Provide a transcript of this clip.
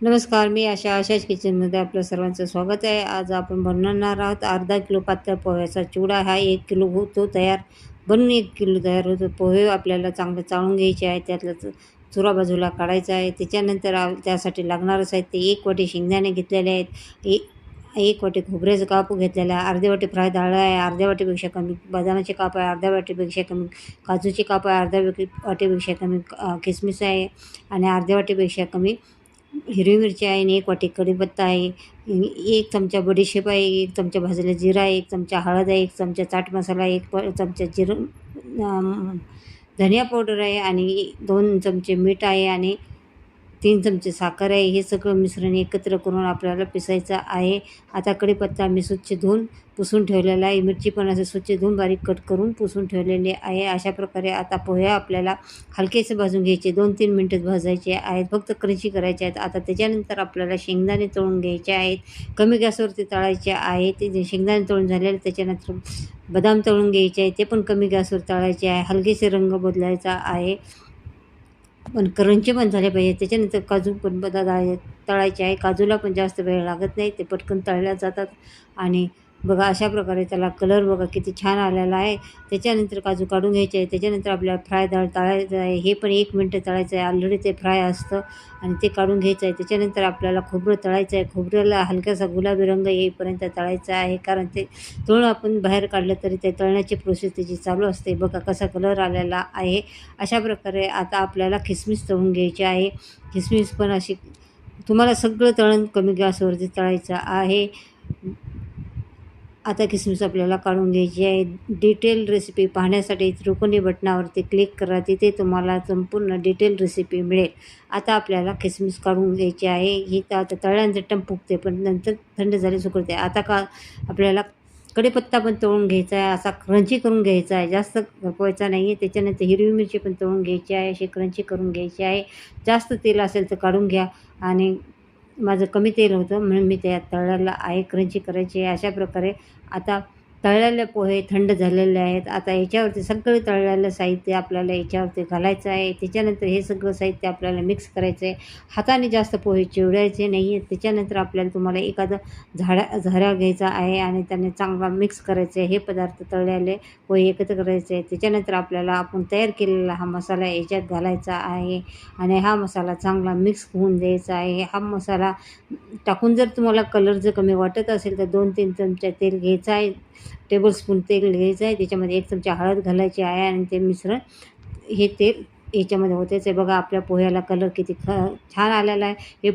नमस्कार, मी आशाच किचनमध्ये आपलं सर्वांचं स्वागत आहे. आज आपण बनवणार आहोत अर्धा किलो पातळ पोह्याचा चिवडा. हा 1 किलो होतो तयार, बनून 1 किलो तयार होतो. पोहे आपल्याला चांगले चाळून घ्यायचे आहे, त्यातला चुरा बाजूला काढायचा आहे. त्याच्यानंतर त्यासाठी लागणारं साहित्य: 1 वाटी शेंगदाणे घेतलेले आहेत, 1 वाटी खोबऱ्याचं काप घेतलेला आहे, अर्धी वाटी फ्राय डाळ आहे, अर्ध्या वाटीपेक्षा कमी बदामाचे काप आहे, अर्ध्या वाटीपेक्षा कमी काजूचे काप आहे, अर्ध्या वाटीपेक्षा कमी किसमिस आहे आणि अर्ध्या वाटीपेक्षा कमी हिरवी मिरची आहे आणि 1 वाटी कढीपत्ता आहे, 1 चमचा बडीशेप आहे, 1 चमचा भाजलेला जिरा आहे, 1 चमचा हळद आहे, 1 चमचा चाट मसाला आहे, 1 चमचा धनिया पावडर आहे आणि 2 चमचे मीठ आहे आणि 3 चमचे साखर आहे. हे सगळं मिश्रण एकत्र करून आपल्याला पिसायचं आहे. आता कढीपत्ता मी स्वच्छ धुवून पुसून ठेवलेला आहे. मिरची पण असं स्वच्छ धुवून बारीक कट करून पुसून ठेवलेली आहे. अशा प्रकारे आता पोहे आपल्याला हलकेसे भाजून घ्यायचे, 2-3 मिनटं भाजायचे आहेत, फक्त क्रंची करायचे आहेत. आता त्याच्यानंतर आपल्याला शेंगदाणे तळून घ्यायचे आहेत, कमी गॅसवरती तळायचे आहे. ते जे शेंगदाणे तळून झालेले त्याच्यानंतर बदाम तळून घ्यायचे आहे, ते पण कमी गॅसवर तळायचे आहे. हलकेसे रंग बदलायचा आहे, पण क्रंची पण झाले पाहिजे. त्याच्यानंतर काजू पण तळायचे आहे. काजूला पण जास्त वेळ लागत नाही, ते पटकन तळल्या जातात. आणि बघा अशा प्रकारे त्याला कलर बघा किती छान आलेला आहे. त्याच्यानंतर काजू काढून घ्यायचे आहे. त्याच्यानंतर आपल्याला फ्राय डाळ तळायचं आहे, हे पण 1 मिनटं तळायचं आहे. ऑलरेडी ते फ्राय असतं आणि ते काढून घ्यायचं आहे. त्याच्यानंतर आपल्याला खोबरं तळायचं आहे. खोबऱ्याला हलकासा गुलाबी रंग येईपर्यंत तळायचं आहे, कारण ते तळून आपण बाहेर काढलं तरी ते तळण्याची प्रोसेस त्याची चालू असते. बघा कसा कलर आलेला आहे. अशा प्रकारे आता आपल्याला किसमिस तळून घ्यायची आहे. किसमिस पण अशी तुम्हाला सगळं तळण कमी गॅसवरती तळायचं आहे. आता किसमिस आपल्याला काढून घ्यायची आहे. डिटेल रेसिपी पाहण्यासाठी त्रिकोणी बटनावरती क्लिक करा, तिथे तुम्हाला संपूर्ण डिटेल रेसिपी मिळेल. आता आपल्याला किसमिस काढून घ्यायची आहे. ही तर आता तळल्यानंतर टम फुगते, पण नंतर थंड झाली सुकळते. आता आपल्याला कढीपत्ता पण तळून घ्यायचा आहे, असा क्रंची करून घ्यायचा आहे, जास्त करपवायचा नाही आहे. त्याच्यानंतर हिरवी मिरची पण तळून घ्यायची आहे, अशी क्रंची करून घ्यायची आहे. जास्त तेल असेल तर काढून घ्या, आणि माझं कमी तेल होतं म्हणून मी त्यात तळलेलं आहे. क्रंची करायची आहे. अशा प्रकारे आता तळलेले पोहे थंड झालेले आहेत. आता याच्यावरती सगळं तळलेलं साहित्य आपल्याला याच्यावरती घालायचं आहे. त्याच्यानंतर हे सगळं साहित्य आपल्याला मिक्स करायचं आहे. हाताने जास्त पोहे चिवडायचे नाही आहेत. त्याच्यानंतर आपल्याला तुम्हाला एखादा झारा घ्यायचा आहे आणि त्याने चांगला मिक्स करायचं आहे. हे पदार्थ तळलेले पोहे एकत्र करायचे आहे. त्याच्यानंतर आपल्याला आपण तयार केलेला हा मसाला याच्यात घालायचा आहे आणि हा मसाला चांगला मिक्स होऊन द्यायचा आहे. हा मसाला टाकून जर तुम्हाला कलर जर कमी वाटत असेल तर 2-3 चमचा तेल घ्यायचं आहे, टेबलस्पून तेल घ्यायचं आहे. त्याच्यामध्ये 1 चमचा हळद घालायची आहे आणि ते मिश्रण हे तेल याच्यामध्ये होतेच आहे. बघा आपल्या पोह्याला कलर किती छान आलेला आहे. हे